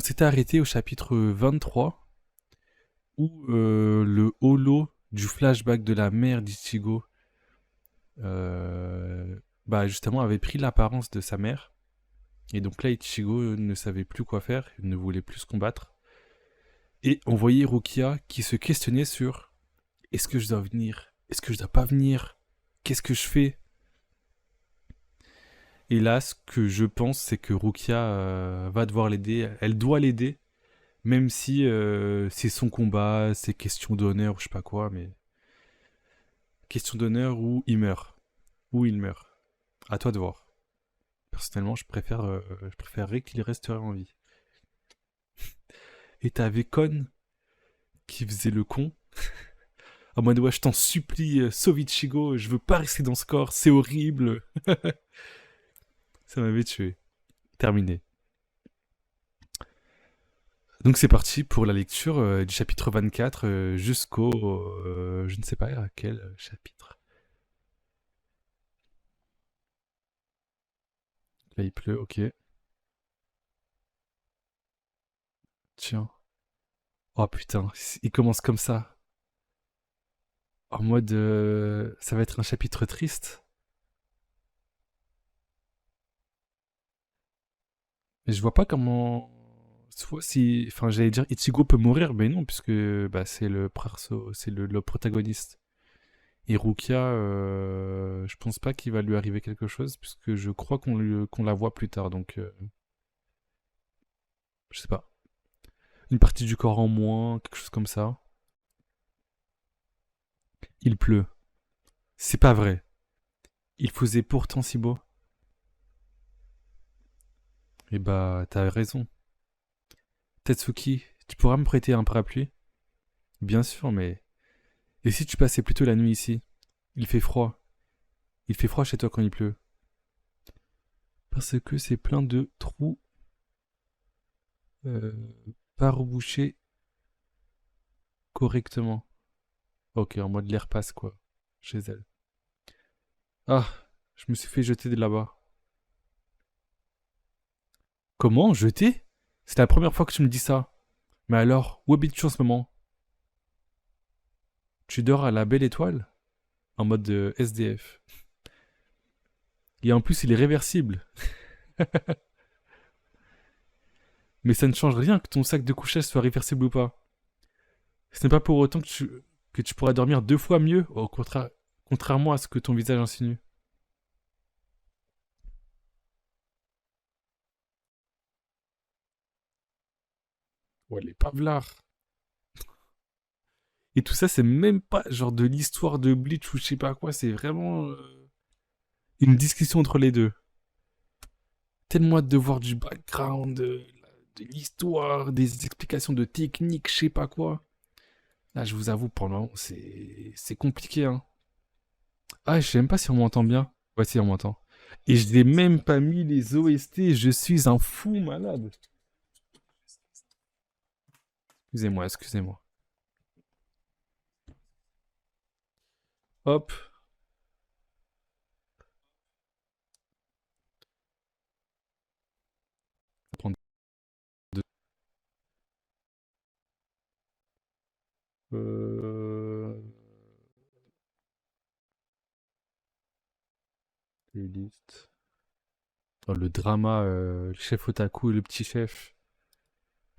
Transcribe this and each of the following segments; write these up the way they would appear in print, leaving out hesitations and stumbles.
On s'était arrêté au chapitre 23 où le holo du flashback de la mère d'Ichigo bah justement avait pris l'apparence de sa mère. Et donc là, Ichigo ne savait plus quoi faire, il ne voulait plus se combattre. Et on voyait Rukia qui se questionnait sur est-ce que je dois venir? Est-ce que je dois pas venir? Qu'est-ce que je fais? Et là, ce que je pense, c'est que Rukia va devoir l'aider. Elle doit l'aider, même si c'est son combat, c'est question d'honneur, je sais pas quoi, mais question d'honneur ou il meurt. Ou il meurt. À toi de voir. Personnellement, je préférerais qu'il resterait en vie. Et t'avais Kon qui faisait le con. En mode, ouais, je t'en supplie, sauve Ichigo, je veux pas rester dans ce corps, c'est horrible. Ça m'avait tué. Terminé. Donc c'est parti pour la lecture du chapitre 24 jusqu'au... je ne sais pas à quel chapitre. Là il pleut, ok. Tiens. Oh putain, il commence comme ça. En mode... ça va être un chapitre triste. Mais je vois pas comment... Soit si... Enfin j'allais dire Ichigo peut mourir, mais non, puisque bah, c'est le perso, c'est le protagoniste. Et Rukia, je pense pas qu'il va lui arriver quelque chose, puisque je crois qu'on la voit plus tard, donc je sais pas. Une partie du corps en moins, quelque chose comme ça. Il pleut. C'est pas vrai. Il faisait pourtant si beau. Eh bah, t'as raison. Tetsuki, tu pourras me prêter un parapluie? Bien sûr, mais... Et si tu passais plutôt la nuit ici? Il fait froid. Il fait froid chez toi quand il pleut. Parce que c'est plein de trous euh, pas rebouchés correctement. Ok, en mode l'air passe quoi, chez elle. Ah, je me suis fait jeter de là-bas. Comment? Jeter? C'est la première fois que tu me dis ça. Mais alors, où habites-tu en ce moment? Tu dors à la belle étoile? En mode SDF. Et en plus, il est réversible. Mais ça ne change rien que ton sac de couchage soit réversible ou pas. Ce n'est pas pour autant que tu pourras dormir 2 fois mieux, contrairement à ce que ton visage insinue. Ouais, les pavlards. Et tout ça, c'est même pas genre de l'histoire de Bleach ou je sais pas quoi, c'est vraiment une discussion entre les deux. Tellement hâte de voir du background, de l'histoire, des explications de technique, je sais pas quoi. Là, je vous avoue, pour le moment, c'est compliqué, hein. Ah, je sais même pas si on m'entend bien. Ouais, si, on m'entend. Et je n'ai même pas mis les OST, je suis un fou malade. Excusez-moi, excusez-moi. Hop. On va prendre deux. Euh... Playlist. Oh, le drama, le chef otaku et le petit chef.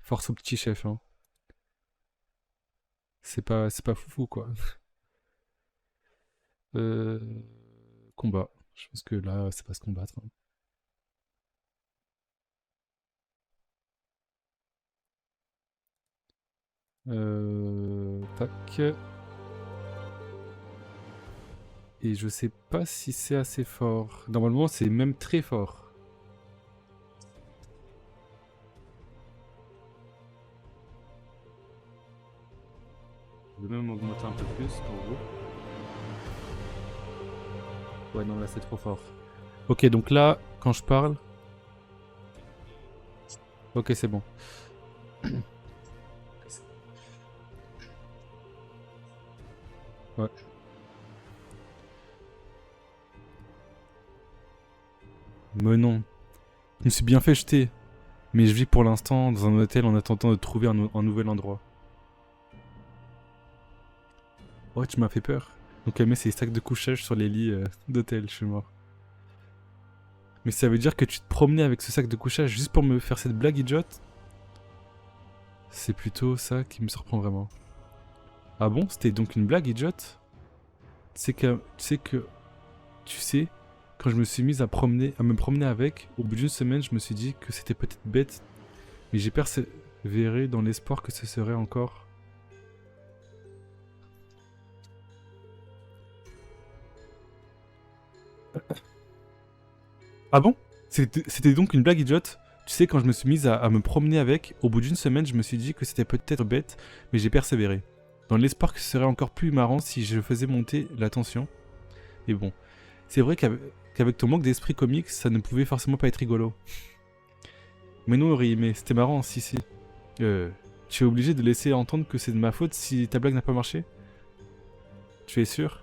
Force au petit chef, hein. C'est pas foufou, quoi. Euh... Combat. Je pense que là, c'est pas se combattre, hein. Tac. Et je sais pas si c'est assez fort. Normalement, c'est même très fort. Je vais même augmenter un peu plus pour vous. Ouais, non, là, c'est trop fort. Ok, donc là, quand je parle... Ok, c'est bon. Ouais. Mais non. Je me suis bien fait jeter. Mais je vis pour l'instant dans un hôtel en attendant de trouver un nouvel endroit. Oh, tu m'as fait peur. Donc elle met ses sacs de couchage sur les lits d'hôtel, je suis mort. Mais ça veut dire que tu te promenais avec ce sac de couchage juste pour me faire cette blague idiote? C'est plutôt ça qui me surprend vraiment. Ah bon? C'était donc une blague idiote? Tu sais, quand je me suis mise à me promener avec, au bout d'une semaine, je me suis dit que c'était peut-être bête, mais j'ai persévéré dans l'espoir que ce serait encore. Ah bon? C'était donc une blague idiote? Tu sais, quand je me suis mise à me promener avec, au bout d'une semaine, je me suis dit que c'était peut-être bête, mais j'ai persévéré. Dans l'espoir que ce serait encore plus marrant si je faisais monter la tension. Et bon, c'est vrai qu'avec ton manque d'esprit comique, ça ne pouvait forcément pas être rigolo. Mais non, Ori, mais c'était marrant, si, si. Tu es obligé de laisser entendre que c'est de ma faute si ta blague n'a pas marché? Tu es sûr?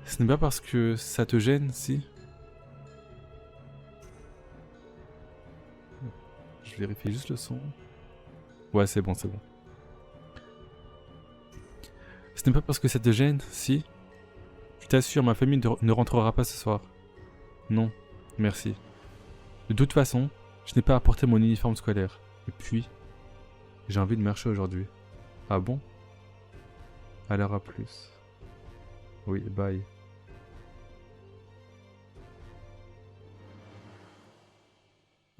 Ce n'est pas parce que ça te gêne, si? Je vérifie juste le son. Ouais, c'est bon, c'est bon. Ce n'est pas parce que ça te gêne, si? Je t'assure, ma famille ne rentrera pas ce soir. Non, merci. De toute façon, je n'ai pas apporté mon uniforme scolaire. Et puis, j'ai envie de marcher aujourd'hui. Ah bon? Alors à plus. Oui, bye.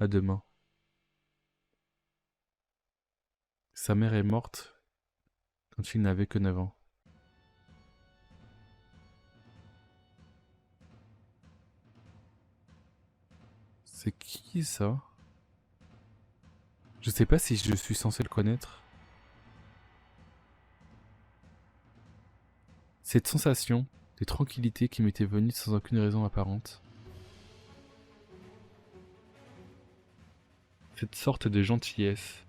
À demain. Sa mère est morte quand il n'avait que 9 ans. C'est qui ça? Je sais pas si je suis censé le connaître. Cette sensation de tranquillité qui m'était venue sans aucune raison apparente. Cette sorte de gentillesse.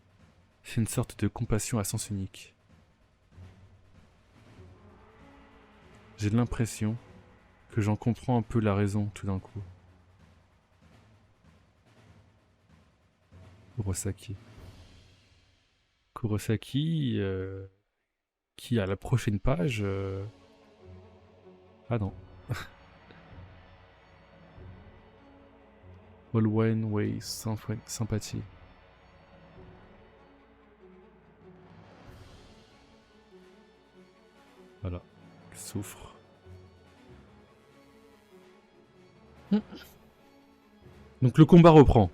C'est une sorte de compassion à sens unique. J'ai l'impression que j'en comprends un peu la raison tout d'un coup. Kurosaki. Kurosaki, qui à la prochaine page... Ah non. All one way, sans sympathie. Voilà. Il souffre. Donc le combat reprend.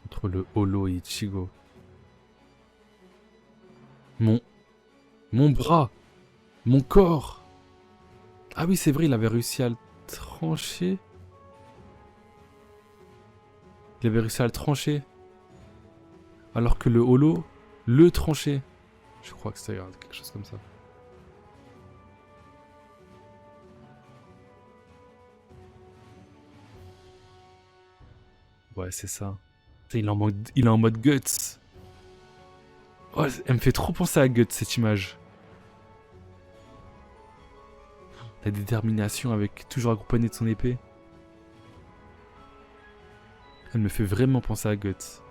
Entre le Holo et Ichigo. Mon... Mon bras! Mon corps! Ah oui, c'est vrai, il avait réussi à le trancher. Il avait réussi à le trancher. Alors que le Holo le tranchait. Je crois que c'était quelque chose comme ça. Ouais, c'est ça. Il est en mode Guts. Oh, elle me fait trop penser à Guts, cette image. La détermination avec toujours accompagné de son épée. Elle me fait vraiment penser à Guts.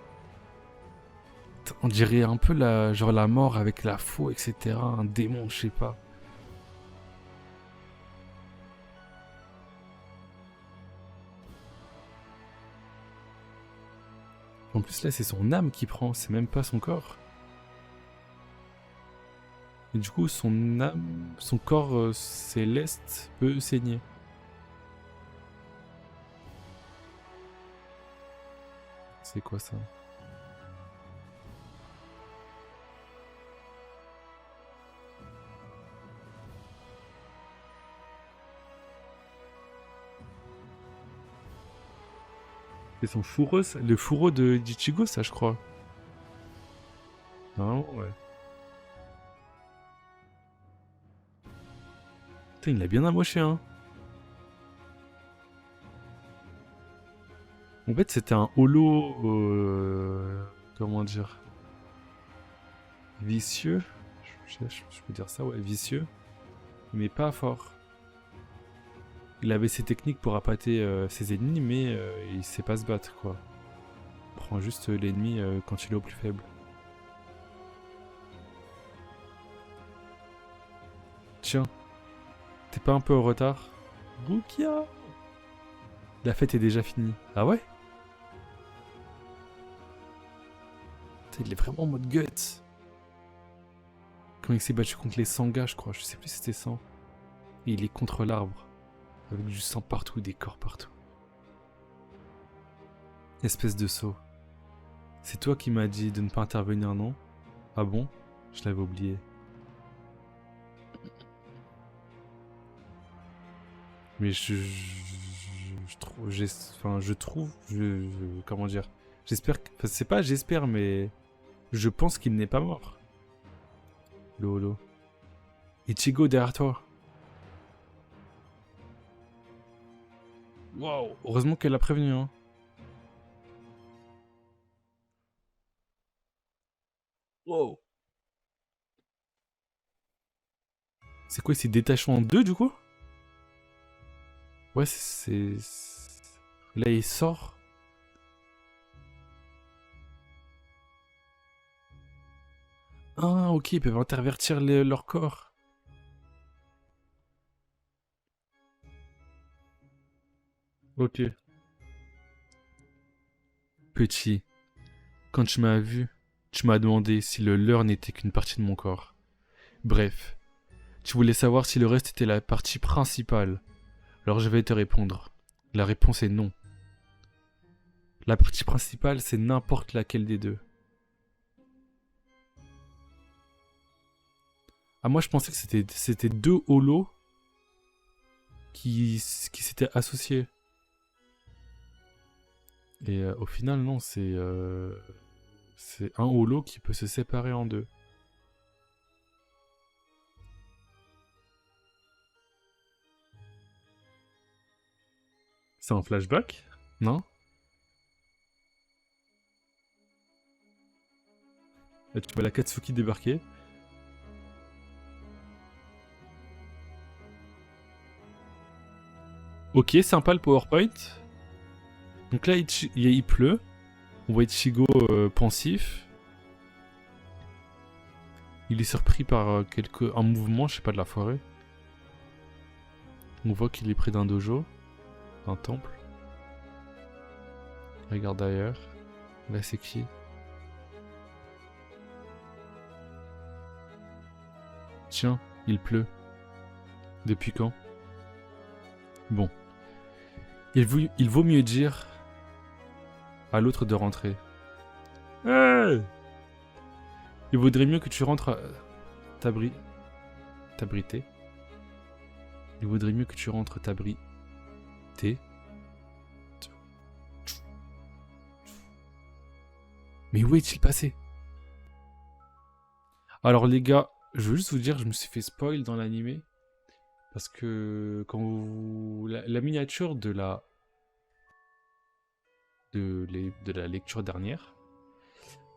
On dirait un peu genre la mort avec la faux, etc. Un démon, je sais pas. En plus là, c'est son âme qui prend, c'est même pas son corps. Et du coup, son âme, son corps céleste peut saigner. C'est quoi ça? C'est son fourreau, le fourreau de d'Ichigo, ça, je crois. Non, ouais. Putain, il l'a bien amoché, hein. En fait, c'était un holo... comment dire? Vicieux. Je peux dire ça, ouais, vicieux. Mais pas fort. Il avait ses techniques pour appâter ses ennemis, mais il sait pas se battre, quoi. Il prend juste l'ennemi quand il est au plus faible. Tiens, t'es pas un peu en retard? Rukia! La fête est déjà finie. Ah ouais? Putain, il est vraiment en mode guts. Quand il s'est battu contre les 100 gars, je crois. Je sais plus si c'était 100. Et il est contre l'arbre. Avec du sang partout, des corps partout. Espèce de sot. C'est toi qui m'as dit de ne pas intervenir, non? Ah bon? Je l'avais oublié. Mais je trouve, comment dire? J'espère que, enfin, c'est pas j'espère, mais je pense qu'il n'est pas mort. Lolo. Ichigo derrière toi. Waouh, heureusement qu'elle l'a prévenu, hein. Wow. C'est quoi, il s'est détaché en deux du coup? Ouais, là, il sort. Ah, ok, ils peuvent intervertir leur corps. Ok. Petit, quand tu m'as vu, tu m'as demandé si le leur n'était qu'une partie de mon corps. Bref, tu voulais savoir si le reste était la partie principale. Alors je vais te répondre. La réponse est non. La partie principale, c'est n'importe laquelle des deux. Ah, moi je pensais que c'était deux holos qui s'étaient associés. Et au final, non, c'est un holo qui peut se séparer en deux. C'est un flashback? Non? Là, tu vois la Katsuki débarquer. Ok, sympa le PowerPoint. Donc là, il pleut. On voit Ichigo pensif. Il est surpris par un mouvement, je sais pas, de la forêt. On voit qu'il est près d'un dojo, d'un temple. Il regarde ailleurs. Là, c'est qui? Tiens, il pleut. Depuis quand? Bon. Il vaut mieux dire à l'autre de rentrer. Hey! Il vaudrait mieux que tu rentres t'abriter. Il vaudrait mieux que tu rentres t'abriter. Mais où est-il passé? Alors les gars, je veux juste vous dire, je me suis fait spoil dans l'animé. Parce que quand la miniature de la lecture dernière,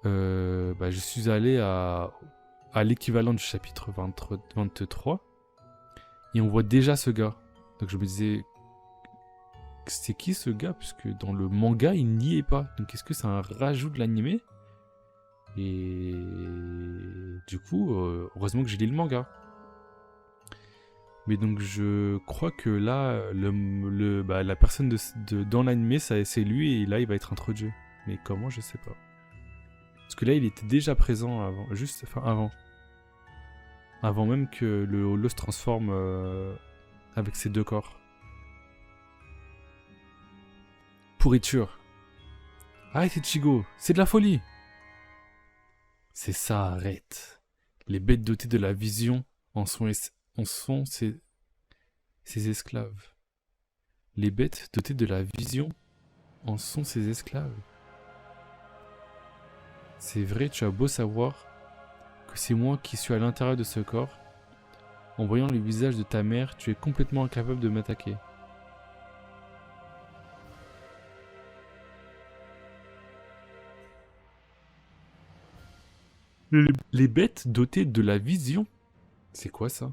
je suis allé à l'équivalent du chapitre 23 et on voit déjà ce gars. Donc je me disais, c'est qui ce gars? Puisque dans le manga, il n'y est pas. Donc est-ce que c'est un rajout de l'animé? Et du coup, heureusement que j'ai lu le manga. Mais donc je crois que là, la personne dans l'animé, c'est lui et là il va être introduit. Mais comment, je sais pas. Parce que là il était déjà présent avant. Avant même que le holo se transforme avec ses deux corps. Pourriture. Arrête Ichigo, c'est de la folie. C'est ça, arrête. Les bêtes dotées de la vision en sont ses esclaves. Les bêtes dotées de la vision en sont ses esclaves. C'est vrai, tu as beau savoir que c'est moi qui suis à l'intérieur de ce corps. En voyant le visage de ta mère, tu es complètement incapable de m'attaquer. Les bêtes dotées de la vision? C'est quoi ça?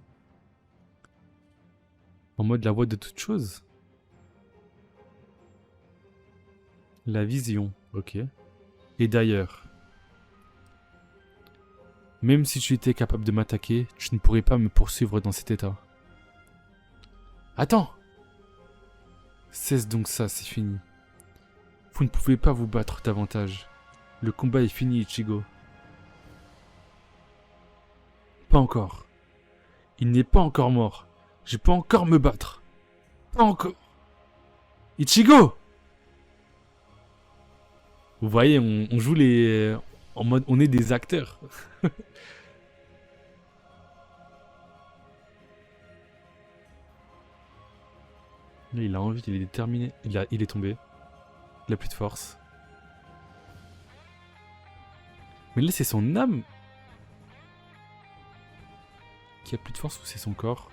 En mode la voix de toute chose. La vision, ok. Et d'ailleurs, même si tu étais capable de m'attaquer, tu ne pourrais pas me poursuivre dans cet état. Attends! Cesse donc ça, c'est fini. Vous ne pouvez pas vous battre davantage. Le combat est fini, Ichigo. Pas encore. Il n'est pas encore mort. Je peux encore me battre. Pas encore. Ichigo! Vous voyez, on joue les... En mode, on est des acteurs. Là, il a envie, il est déterminé. Il est tombé. Il a plus de force. Mais là, c'est son âme qui a plus de force ou c'est son corps?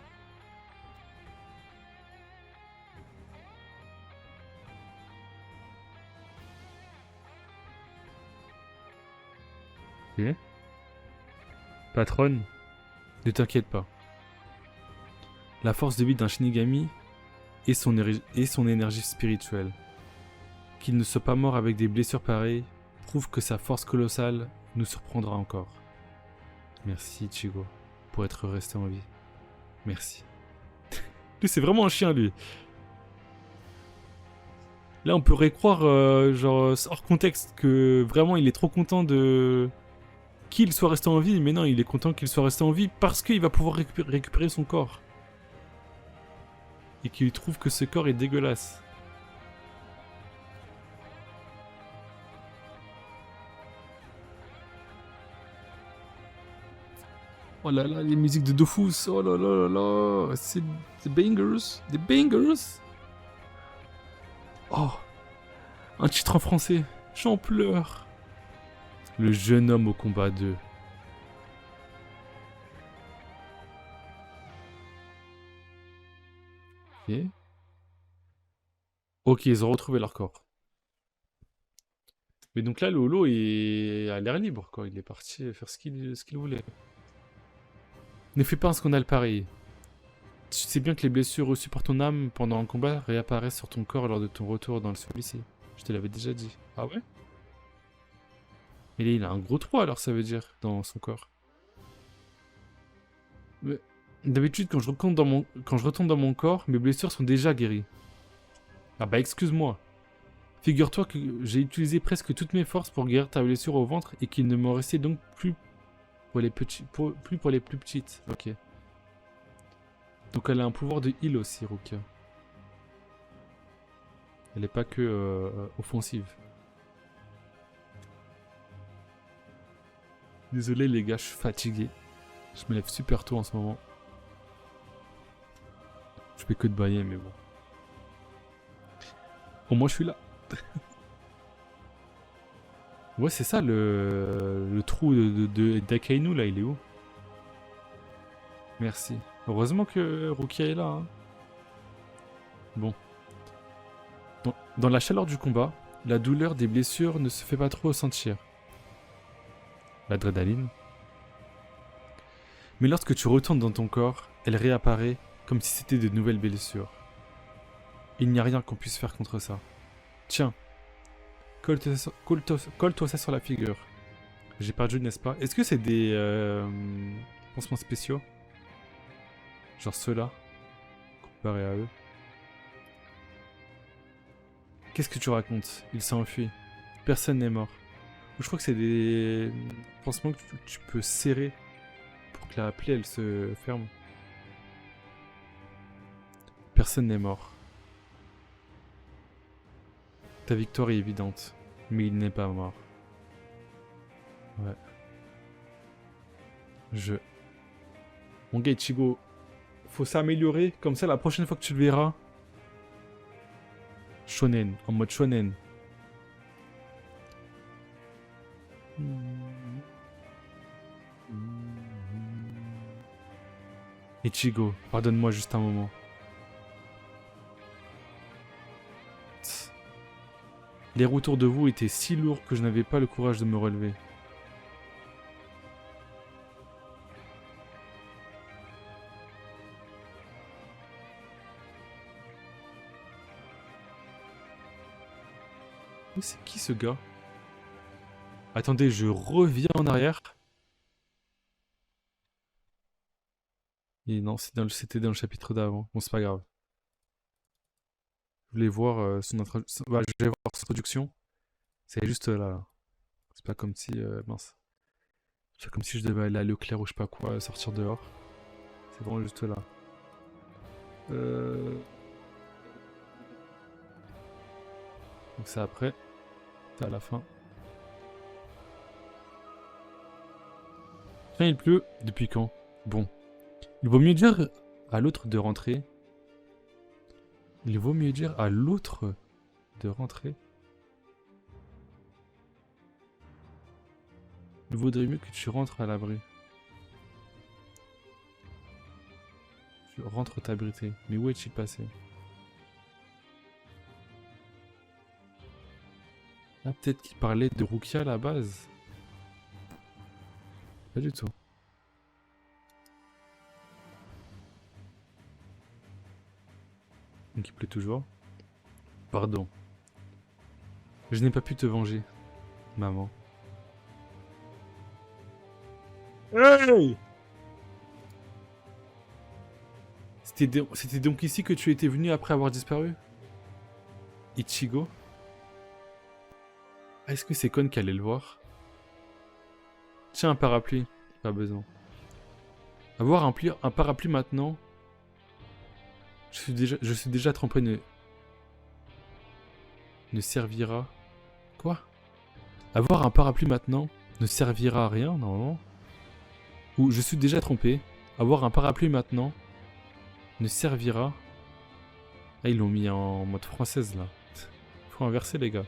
Ok. Patronne, ne t'inquiète pas. La force de vie d'un Shinigami et son énergie spirituelle. Qu'il ne soit pas mort avec des blessures pareilles prouve que sa force colossale nous surprendra encore. Merci Ichigo pour être resté en vie. Merci. Lui c'est vraiment un chien lui. Là on pourrait croire genre hors contexte que vraiment il est trop content de qu'il soit resté en vie, mais non il est content qu'il soit resté en vie parce qu'il va pouvoir récupérer son corps. Et qu'il trouve que ce corps est dégueulasse. Oh là là, les musiques de Dofus, oh là là là là, c'est des bangers, des bangers. Oh, un titre en français, j'en pleure. Le jeune homme au combat 2. Ok. Ok, ils ont retrouvé leur corps. Mais donc là, le holo est à l'air libre, quoi. Il est parti faire ce qu'il voulait. Ne fais pas un scandale pareil. Tu sais bien que les blessures reçues par ton âme pendant un combat réapparaissent sur ton corps lors de ton retour dans celui-ci. Je te l'avais déjà dit. Ah ouais? Mais là, il a un gros trou alors ça veut dire dans son corps. Mais d'habitude quand je retombe dans mon corps, mes blessures sont déjà guéries. Ah bah excuse-moi. Figure-toi que j'ai utilisé presque toutes mes forces pour guérir ta blessure au ventre et qu'il ne m'en restait donc plus pour les plus pour les plus petites. Ok. Donc elle a un pouvoir de heal aussi, Rukia. Elle n'est pas que offensive. Désolé les gars, je suis fatigué. Je me lève super tôt en ce moment. Je fais que de bailler, mais bon. Au moins je suis là. Ouais, c'est ça le trou d'Akainu là, il est où? Merci. Heureusement que Rukia est là. Hein. Bon. Dans la chaleur du combat, la douleur des blessures ne se fait pas trop sentir. L'adrénaline. Mais lorsque tu retournes dans ton corps, elle réapparaît comme si c'était de nouvelles blessures. Il n'y a rien qu'on puisse faire contre ça. Tiens, colle-toi ça sur la figure. J'ai perdu, n'est-ce pas? Est-ce que c'est des pansements spéciaux? Genre ceux-là, comparé à eux. Qu'est-ce que tu racontes? Il s'est enfui. Personne n'est mort. Je crois que c'est des pansements que tu peux serrer pour que la plaie elle se ferme. Personne n'est mort. Ta victoire est évidente, mais il n'est pas mort. Ouais. Mon gars Ichigo, faut s'améliorer, comme ça la prochaine fois que tu le verras. Shonen, en mode shonen. Ichigo, pardonne-moi juste un moment. Les roues autour de vous étaient si lourds que je n'avais pas le courage de me relever. Mais c'est qui ce gars? Attendez, je reviens en arrière. Et non, c'était dans le chapitre d'avant. Bon, c'est pas grave. Je voulais voir je vais voir son introduction. C'est juste là. C'est pas comme si... mince. C'est comme si je devais aller à Leclerc ou je sais pas quoi, sortir dehors. C'est vraiment juste là. Donc c'est après. C'est à la fin. Tiens, il pleut. Depuis quand? Bon. Il vaut mieux dire à l'autre de rentrer. Il vaut mieux dire à l'autre de rentrer. Il vaudrait mieux que tu rentres à l'abri. Tu rentres t'abriter. Mais où est-il passé? Ah, peut-être qu'il parlait de Rukia à la base. Pas du tout. Donc il pleut toujours. Pardon. Je n'ai pas pu te venger, maman. Hey! C'était donc ici que tu étais venu après avoir disparu? Ichigo? Ah, est-ce que c'est Kon qui allait le voir? Tiens, un parapluie. Pas besoin. Avoir un parapluie maintenant. Je suis déjà trempé ne servira. Quoi? Avoir un parapluie maintenant ne servira à rien, normalement. Ou je suis déjà trompé. Avoir un parapluie maintenant ne servira. Ah, ils l'ont mis en mode française là. Faut inverser, les gars.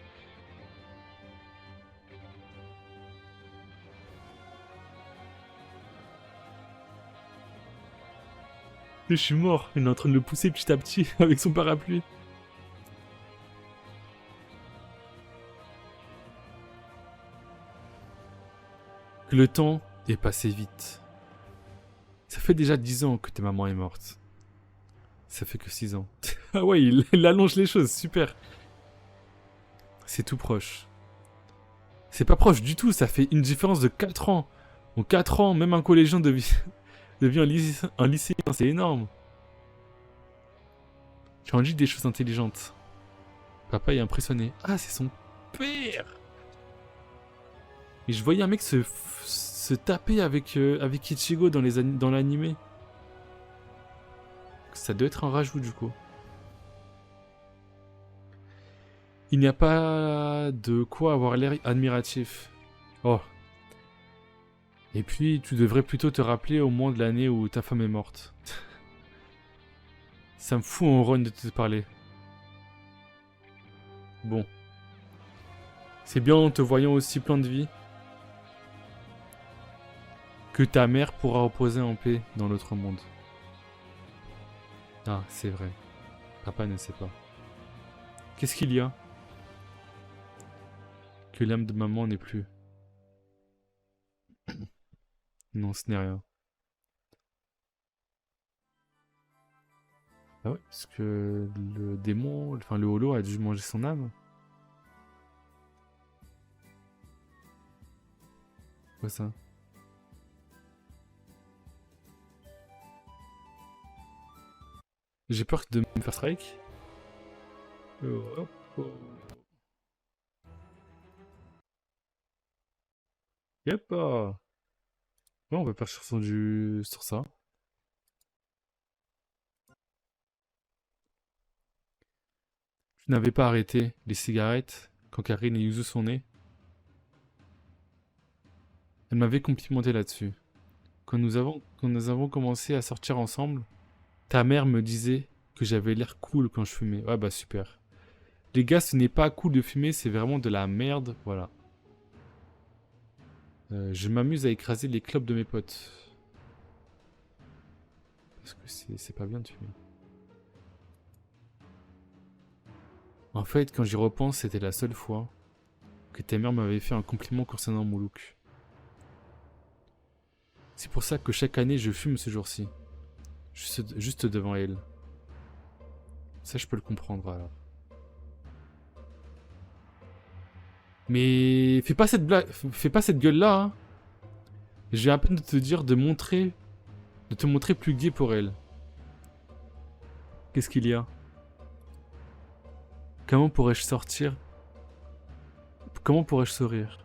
Je suis mort. Il est en train de le pousser petit à petit avec son parapluie. Le temps est passé vite. Ça fait déjà 10 ans que ta maman est morte. Ça fait que 6 ans. Ah ouais, il allonge les choses, super. C'est tout proche. C'est pas proche du tout, ça fait une différence de 4 ans. En 4 ans, même un collégien devient un lycéen, c'est énorme. Tu en dis des choses intelligentes. Papa est impressionné. Ah, c'est son père. Et je voyais un mec se taper avec Ichigo dans l'animé. Ça doit être un rajout du coup. Il n'y a pas de quoi avoir l'air admiratif. Oh. Et puis, tu devrais plutôt te rappeler au moins de l'année où ta femme est morte. Ça me fout en run de te parler. Bon. C'est bien en te voyant aussi plein de vie que ta mère pourra reposer en paix dans l'autre monde. Ah, c'est vrai. Papa ne sait pas. Qu'est-ce qu'il y a? Que l'âme de maman n'est plus. Non, ce n'est rien. Ah ouais, parce que le démon, enfin le holo a dû manger son âme. Quoi ça? J'ai peur de me faire strike. Oh, oh, oh. Yep. Ouais, on va partir sur ça. Tu n'avais pas arrêté les cigarettes quand Karine et Yuzu sont nés. Elle m'avait complimenté là-dessus. Quand nous avons commencé à sortir ensemble, ta mère me disait que j'avais l'air cool quand je fumais. Ouais, bah super. Les gars, ce n'est pas cool de fumer, c'est vraiment de la merde. Voilà. Je m'amuse à écraser les clopes de mes potes. Parce que c'est pas bien de fumer. En fait, quand j'y repense, c'était la seule fois que ta mère m'avait fait un compliment concernant mon look. C'est pour ça que chaque année, je fume ce jour-ci. Juste devant elle. Ça, je peux le comprendre alors. Mais fais pas cette blague, fais pas cette gueule-là, hein. J'ai à peine de te dire de te montrer plus gai pour elle. Qu'est-ce qu'il y a? Comment pourrais-je sortir? Comment pourrais-je sourire?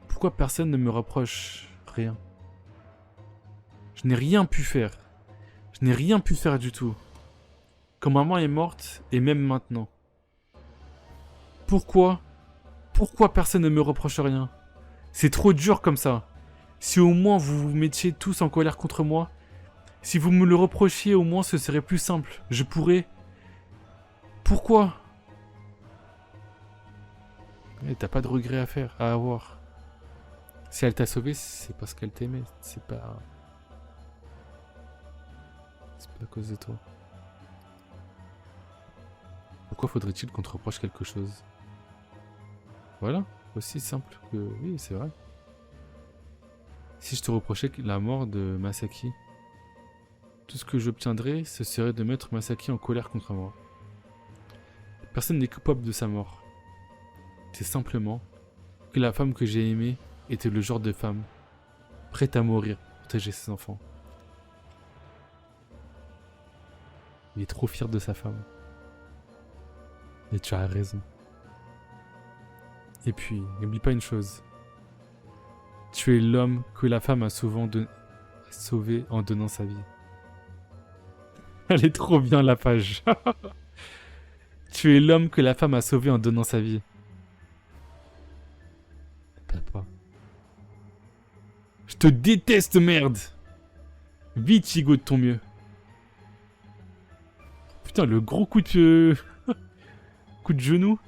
Pourquoi personne ne me reproche rien? Je n'ai rien pu faire. Je n'ai rien pu faire du tout. Quand maman est morte, et même maintenant. Pourquoi? Pourquoi personne ne me reproche rien? C'est trop dur comme ça. Si au moins vous vous mettiez tous en colère contre moi, si vous me le reprochiez, au moins ce serait plus simple. Je pourrais... Pourquoi? T'as pas de regret à avoir. Si elle t'a sauvé, c'est parce qu'elle t'aimait. C'est pas à cause de toi. Pourquoi faudrait-il qu'on te reproche quelque chose? Voilà, aussi simple que... Oui, c'est vrai. Si je te reprochais la mort de Masaki, tout ce que j'obtiendrais, ce serait de mettre Masaki en colère contre moi. Personne n'est coupable de sa mort. C'est simplement que la femme que j'ai aimée était le genre de femme prête à mourir pour protéger ses enfants. Il est trop fier de sa femme. Et tu as raison. Et puis, n'oublie pas une chose. Tu es l'homme que la femme a sauvé en donnant sa vie. Elle est trop bien la page. Tu es l'homme que la femme a sauvé en donnant sa vie. Papa. Je te déteste, merde. Vite, Igo, de ton mieux. Putain, le gros coup de... coup de genou.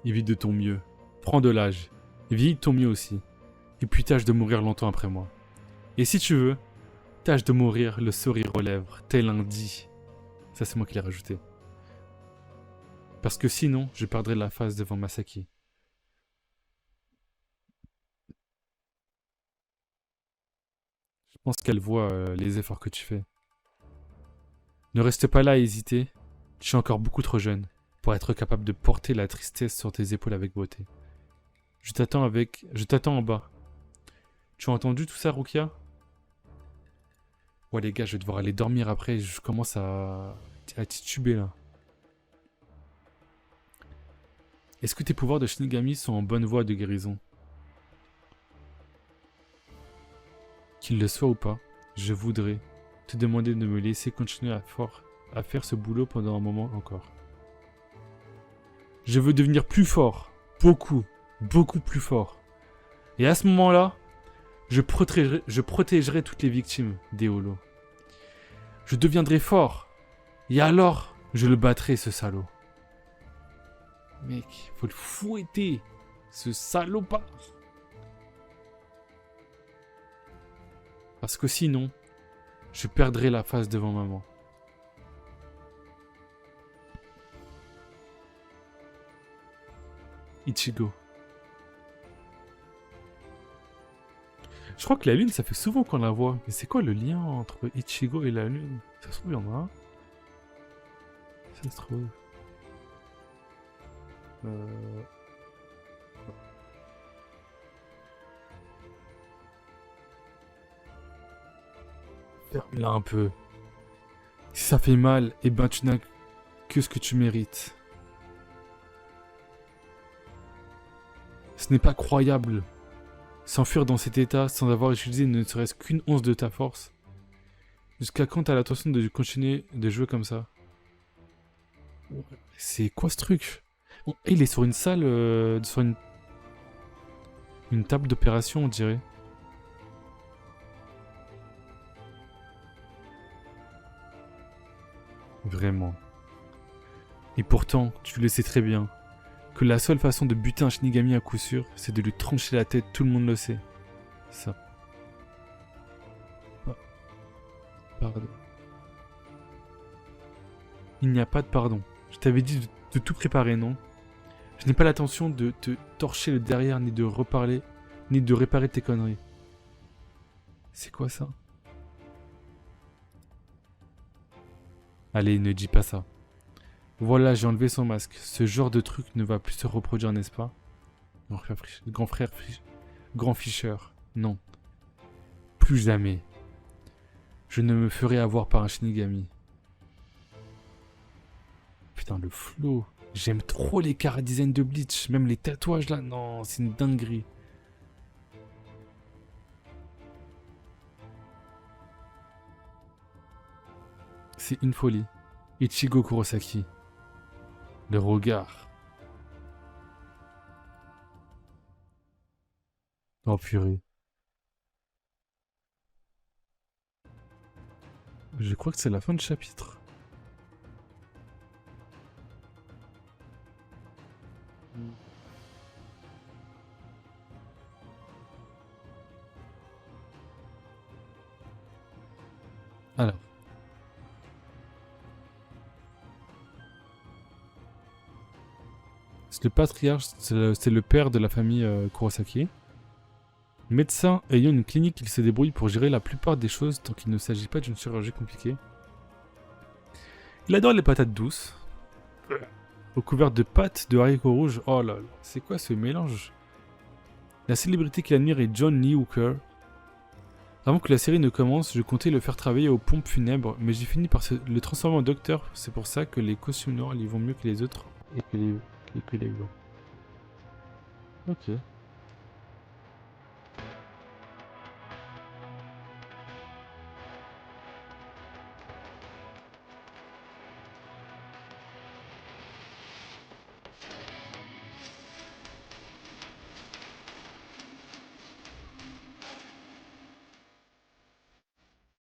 Évite de ton mieux. Prends de l'âge. Vis de ton mieux aussi. Et puis tâche de mourir longtemps après moi. Et si tu veux, tâche de mourir le sourire aux lèvres, tel un dit. Ça, c'est moi qui l'ai rajouté. Parce que sinon, je perdrais la face devant Masaki. Je pense qu'elle voit les efforts que tu fais. Ne reste pas là à hésiter. Tu es encore beaucoup trop jeune pour être capable de porter la tristesse sur tes épaules avec beauté. Je t'attends en bas. Tu as entendu tout ça, Rukia? Ouais, les gars, je vais devoir aller dormir après. Je commence à tituber, là. Est-ce que tes pouvoirs de Shinigami sont en bonne voie de guérison? Qu'il le soit ou pas, je voudrais te demander de me laisser continuer à faire ce boulot pendant un moment encore. Je veux devenir plus fort. Beaucoup, beaucoup plus fort. Et à ce moment-là, je protégerai toutes les victimes des Holos. Je deviendrai fort. Et alors, je le battrai, ce salaud. Mec, faut le fouetter. Ce salopard. Parce que sinon, je perdrai la face devant maman. Ichigo. Je crois que la lune, ça fait souvent qu'on la voit. Mais c'est quoi le lien entre Ichigo et la lune? Ça se trouve, il y en a un. Ça se trouve. Ferme-la un peu. Si ça fait mal, eh ben tu n'as que ce que tu mérites. Ce n'est pas croyable. S'enfuir dans cet état sans avoir utilisé ne serait-ce qu'une once de ta force. Jusqu'à quand t'as l'intention de continuer de jouer comme ça? C'est quoi ce truc? Bon, il est sur une salle, sur une table d'opération, on dirait. Vraiment. Et pourtant, tu le sais très bien, que la seule façon de buter un Shinigami à coup sûr, c'est de lui trancher la tête, tout le monde le sait. Ça. Pardon. Il n'y a pas de pardon. Je t'avais dit de tout préparer, non? Je n'ai pas l'intention de te torcher le derrière, ni de réparer tes conneries. C'est quoi ça? Allez, ne dis pas ça. Voilà, j'ai enlevé son masque. Ce genre de truc ne va plus se reproduire, n'est-ce pas? Grand Fischer. Non, plus jamais. Je ne me ferai avoir par un Shinigami. Putain, le flow. J'aime trop les chara-design de Bleach. Même les tatouages là. Non, c'est une dinguerie. C'est une folie. Ichigo Kurosaki. Le regard. Oh purée. Je crois que c'est la fin du chapitre. Alors. Le patriarche, c'est le père de la famille Kurosaki. Médecin ayant une clinique, il se débrouille pour gérer la plupart des choses tant qu'il ne s'agit pas d'une chirurgie compliquée. Il adore les patates douces. Recouvertes de pâtes de haricots rouges. Oh là là, c'est quoi ce mélange? La célébrité qu'il admire est John Lee Hooker. Avant que la série ne commence, je comptais le faire travailler aux pompes funèbres, mais j'ai fini par le transformer en docteur. C'est pour ça que les costumes noirs lui vont mieux que les autres et que les blancs. Ok.